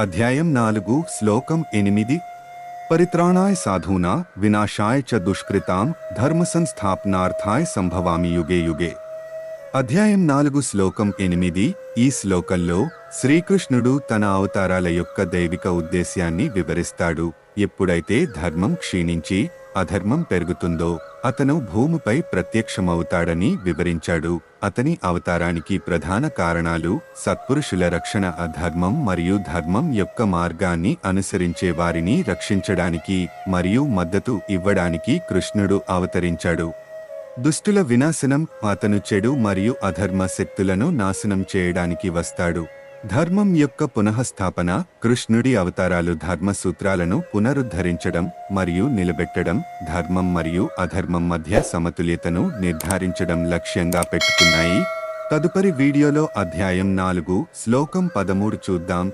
అధ్యాయం 4 శ్లోకం 8 పరిత్రాణాయ సాధూనా వినాశాయ చ దుష్కృతాం ధర్మ సంస్థాపనార్థాయ సంభవామి యుగే యుగే. అధ్యాయం 4 శ్లోకం 8. ఈ శ్లోకంలో శ్రీకృష్ణుడు తన అవతారాల యొక్క దైవిక ఉద్దేశ్యాన్ని వివరిస్తాడు. ఎప్పుడైతే ధర్మం క్షీణించి అధర్మం పెరుగుతుందో అతను భూమిపై ప్రత్యక్షమవుతాడని వివరించాడు. అతని అవతారానికి ప్రధాన కారణాలు సత్పురుషుల రక్షణ, అధర్మం మరియు ధర్మం యొక్క మార్గాన్ని అనుసరించే వారిని రక్షించడానికి మరియు మద్దతు ఇవ్వడానికి కృష్ణుడు అవతరించాడు. దుష్టుల వినాశనం, అతను చెడు మరియు అధర్మ శక్తులను నాశనం చేయడానికి వస్తాడు. ధర్మం యొక్క పునఃస్థాపన, కృష్ణుడి అవతారాలు ధర్మ సూత్రాలను పునరుద్ధరించడం మరియు నిలబెట్టడం, ధర్మం మరియు అధర్మం మధ్య సమతుల్యతను నిర్ధారించడం లక్ష్యంగా పెట్టుకున్నాయి. తదుపరి వీడియోలో అధ్యాయం 4 శ్లోకం 13 చూద్దాం.